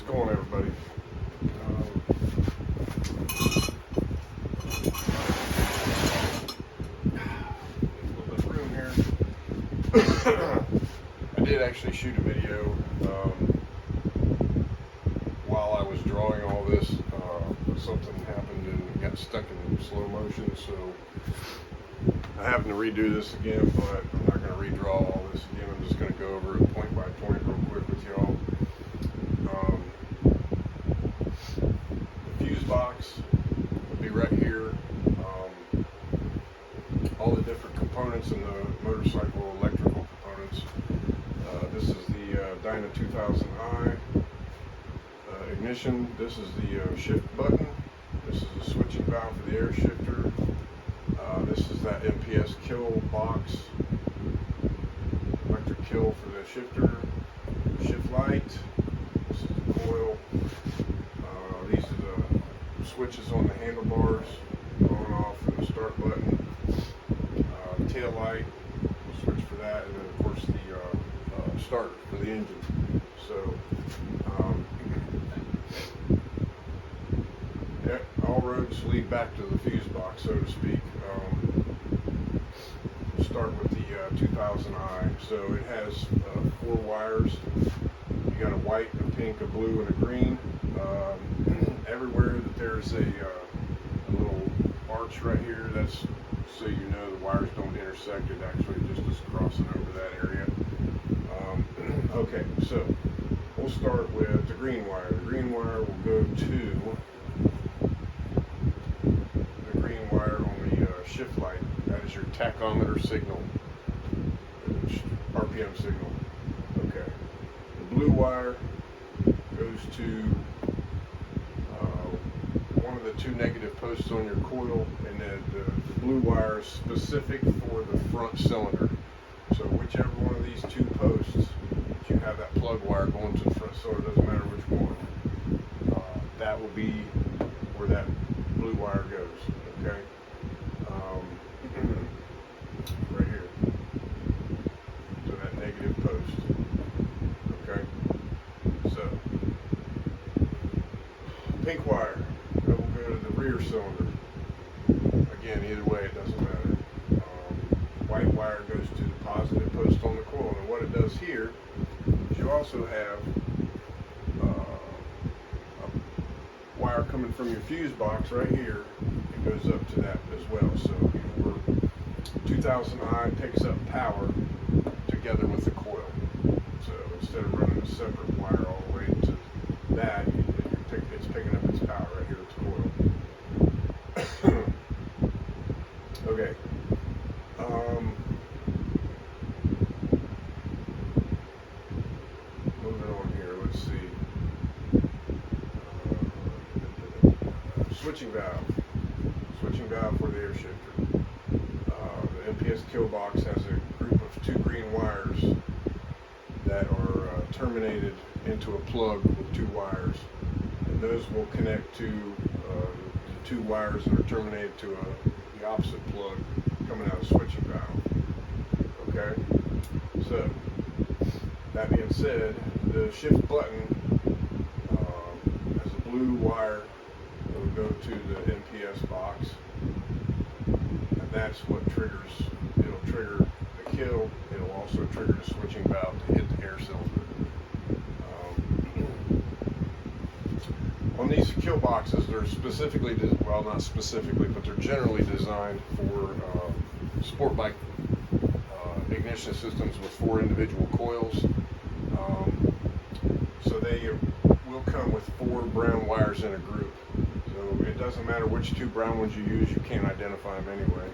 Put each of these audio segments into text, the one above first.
going, everybody? A little bit of room here. I did actually shoot a video while I was drawing all this. Something happened and it got stuck in slow motion, so I having to redo this again, but I'm not going to redraw all this again. I'm just going to go over it point by point real quick with y'all. The fuse box will be right here. All the different components in the motorcycle electrical components. This is the Dyna 2000i ignition. This is the shift button. This is the switching valve for the air shifter. This is that MPS kill box, electric kill for the shifter, shift light. This is the coil. These are the switches on the handlebars, on off, and the start button. Tail light, switch for that, and then of course the start for the engine. So all roads lead back to the fuse box, so to speak. We'll start with the 2000i. So it has 4 wires. You got a white, a pink, a blue, and a green. Everywhere that there's a little arch right here, that's so you know the wires don't intersect. It actually just is crossing over that area. Okay, so we'll start with the green wire. The green wire will go to the green wire on the shift light. That is your tachometer signal, RPM signal. Okay. The blue wire goes to one of the 2 negative posts on your coil, and then the blue wire is specific for the front cylinder. So whichever one of these 2 posts, you have that plug wire going to the front cylinder, doesn't matter which one. That will be where that blue wire goes. Okay. Right here. So that negative post. Okay. So pink wire, that will go to the rear cylinder. Again, either way, it doesn't matter. White wire goes to the positive post on the coil. And what it does here is you also have a wire coming from your fuse box right here. It goes up to that as well. So your 2000i picks up power together with the coil. So instead of running a separate wire all the way to that, it's picking up its power right here at the coil. Okay. Moving on here, let's see. Switching valve. Switching valve for the air shifter. The MPS kill box has a group of 2 green wires that are terminated into a plug with 2 wires. And those will connect to the 2 wires that are terminated to the opposite plug coming out of the switching valve. Okay? So, that being said, the shift button has a blue wire that will go to the MPS box, and that's what triggers, it'll trigger the kill. It'll also trigger the switching valve to hit the air cylinder. On these kill boxes, they're specifically, well, not specifically, but they're generally designed for sport bike ignition systems with 4 individual coils. So they will come with 4 brown wires in a group. So it doesn't matter which 2 brown ones you use, you can't identify them anyway.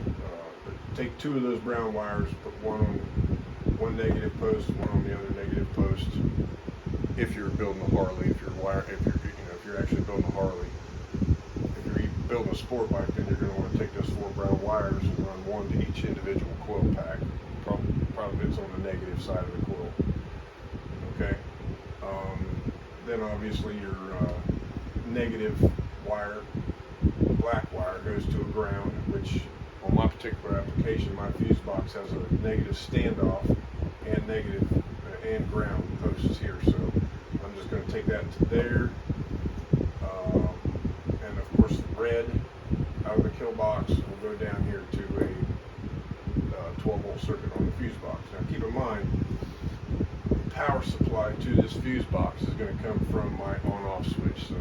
But take 2 of those brown wires, put one on one negative post, one on the other negative post. If you're building a Harley, if you're actually building a Harley, if you're building a sport bike, then you're going to want to take those 4 brown wires and run one to each individual coil pack. Probably it's on the negative side of the coil. Okay. Then obviously your negative wire, black wire, goes to a ground, which on my particular application, my fuse box has a negative standoff and negative and ground posts here. So I'm just going to take that to there, and of course the red out of the kill box will go down here to a 12-volt circuit on the fuse box. Now keep in mind, the power supply to this fuse box is going to come from my on-off switch. So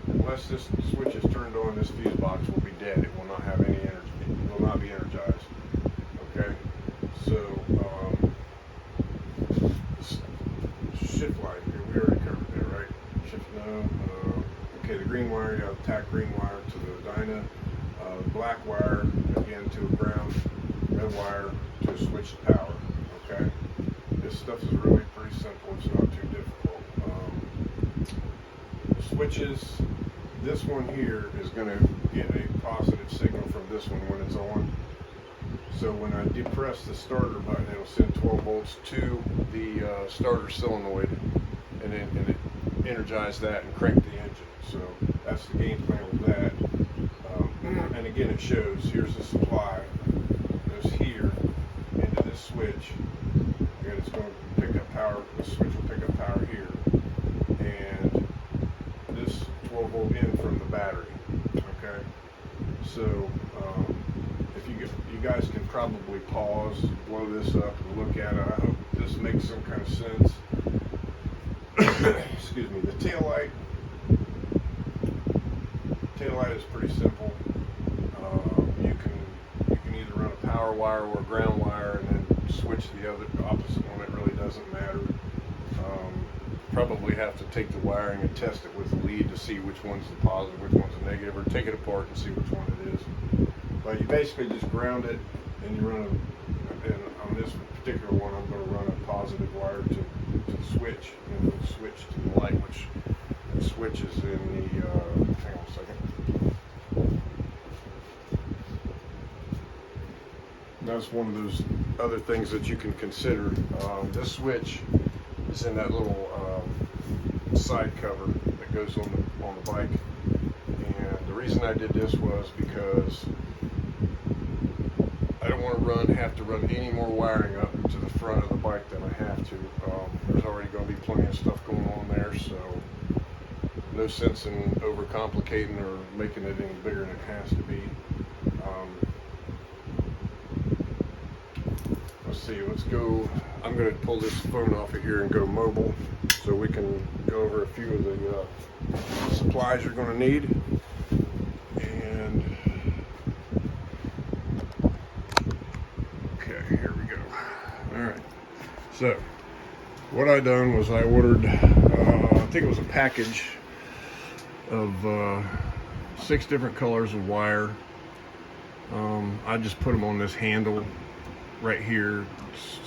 unless this switch is turned on, this fuse box will be dead. It will not have any energy. It will not be energized. Okay. So shift light. We already covered that, right? Shift no. Okay. The green wire, you have tack green wire to the dyna. Black wire again to a ground. Red wire to a switch to power. Okay. This stuff is really pretty simple. It's not too difficult. Switches. This one here is going to get a positive signal from this one when it's on. So when I depress the starter button, it'll send 12 volts to the starter solenoid, and it energize that and crank the engine. So that's the game plan with that. And again, it shows here's the supply. Goes here into this switch. Again, it's going to pick up power. The switch will pick up power here, and this 12 volt in from the battery. Okay. So if you guys can probably pause, blow this up, and look at it. I hope this makes some kind of sense. Excuse me. The tail light is pretty simple. You can either run a power wire or a ground wire, and then switch the opposite one. It really doesn't matter. Probably have to take the wiring and test it with the lead to see which one's the positive, which one's the negative, or take it apart and see which one it is. But you basically just ground it, and you run and on this particular one, I'm going to run a positive wire to the switch, and the switch to the light, which the switch is in the, hang on a second. That's one of those other things that you can consider. This switch is in that little side cover that goes on the bike, and the reason I did this was because I don't want to have to run any more wiring up to the front of the bike than I have to. There's already going to be plenty of stuff going on there, so no sense in overcomplicating or making it any bigger than it has to be. Let's see, let's go. I'm going to pull this phone off of here and go mobile so we can go over a few of the supplies you're going to need. And okay, here we go. All right. So what I done was I ordered, I think it was a package of 6 different colors of wire. I just put them on this handle right here,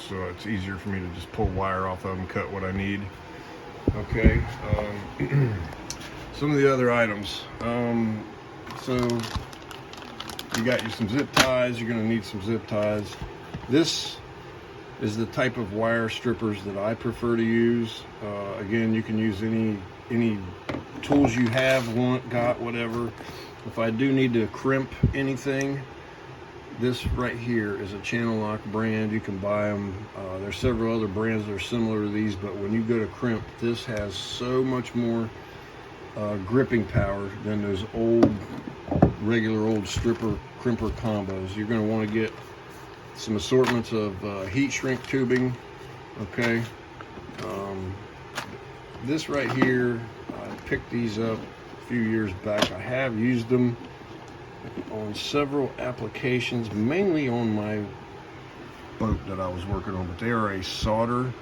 so it's easier for me to just pull wire off of and cut what I need. Okay. Some of the other items. So you got some zip ties. You're going to need some zip ties. This is the type of wire strippers that I prefer to use. Again, you can use any tools you have, got, whatever. If I do need to crimp anything, this right here is a Channel Lock brand. You can buy them. There's several other brands that are similar to these, but when you go to crimp, this has so much more gripping power than those regular old crimper combos. You're going to want to get some assortments of heat shrink tubing. Okay. This right here, I picked these up a few years back. I have used them on several applications, mainly on my boat that I was working on, but they are a solder.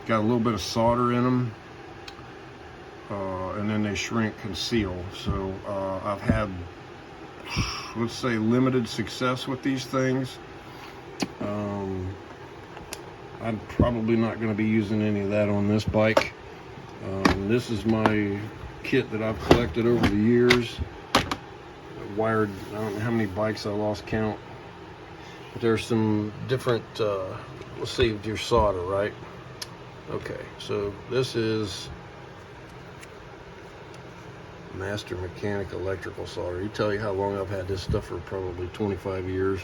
Got a little bit of solder in them, and then they shrink and seal. So I've had, let's say, limited success with these things. I'm probably not going to be using any of that on this bike. This is my kit that I've collected over the years. Wired, I don't know how many bikes, I lost count. But there's some different, let's see, your solder, right? Okay, so this is Master Mechanic Electrical Solder. You tell you how long I've had this stuff for, probably 25 years.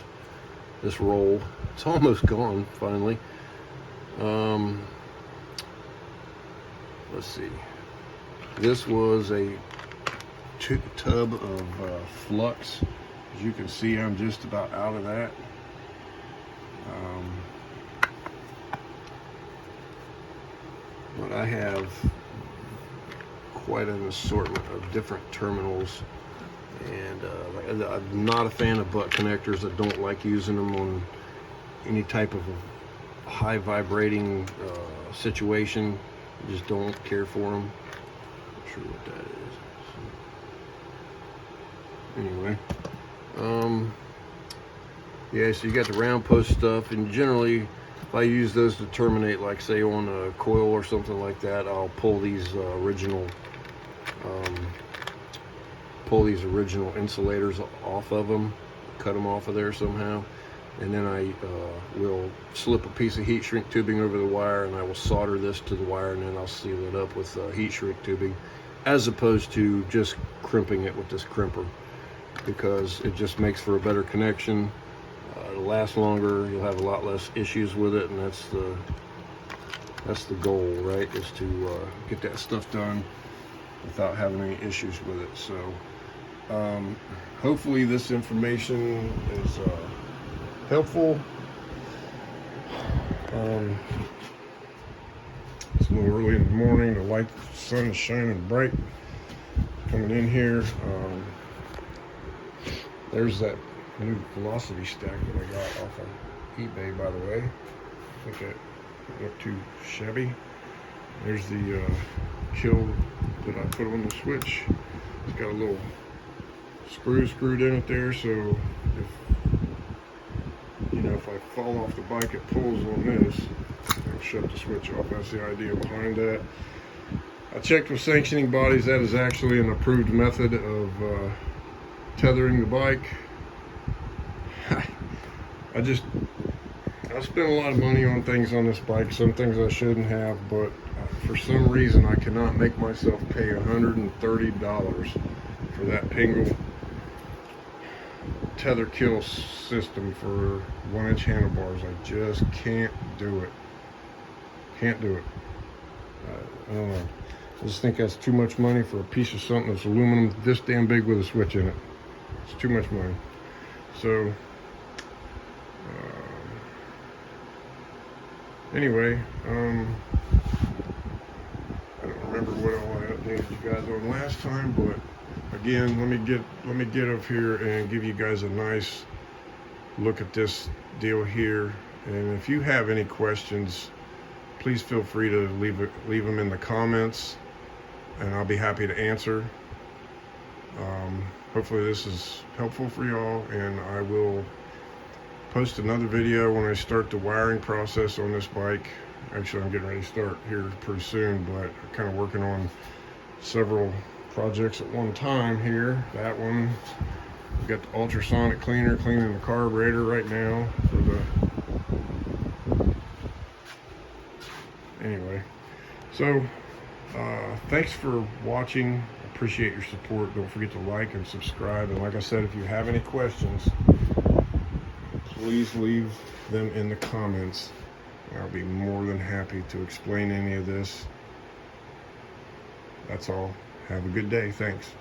This roll, it's almost gone finally. let's see. This was a tub of flux. As you can see, I'm just about out of that. But I have quite an assortment of different terminals, and I'm not a fan of butt connectors. I don't like using them on any type of a high vibrating situation. I just don't care for them. Not sure what that is. Anyway, yeah, so you got the round post stuff, and generally if I use those to terminate, like say on a coil or something like that, I'll pull these original insulators off of them, cut them off of there somehow, and then I will slip a piece of heat shrink tubing over the wire, and I will solder this to the wire, and then I'll seal it up with heat shrink tubing, as opposed to just crimping it with this crimper, because it just makes for a better connection. It'll last longer, you'll have a lot less issues with it, and that's the goal, right, is to get that stuff done without having any issues with it. So hopefully this information is helpful. It's a little early in the morning, the sun is shining bright coming in here. There's that new velocity stack that I got off of eBay, by the way. I think it looked too shabby. There's the kill that I put on the switch. It's got a little screw screwed in it there, so if I fall off the bike, it pulls on this. I'll shut the switch off. That's the idea behind that. I checked with sanctioning bodies. That is actually an approved method of tethering the bike. I spent a lot of money on things on this bike, some things I shouldn't have, but for some reason I cannot make myself pay $130 for that Pingle tether kill system for 1-inch handlebars. I just can't do it. Can't do it. I don't know. I just think that's too much money for a piece of something that's aluminum this damn big with a switch in it. It's too much money. So anyway, I don't remember what all I updated you guys on last time, but again, let me get up here and give you guys a nice look at this deal here. And if you have any questions, please feel free to leave them in the comments, and I'll be happy to answer. Hopefully this is helpful for y'all, and I will post another video when I start the wiring process on this bike. Actually, I'm getting ready to start here pretty soon, but I'm kind of working on several projects at one time here. That one, we've got the ultrasonic cleaner cleaning the carburetor right now for the anyway. So thanks for watching. Appreciate your support. Don't forget to like and subscribe, and like I said, if you have any questions, please leave them in the comments. I'll be more than happy to explain any of this. That's all. Have a good day. Thanks.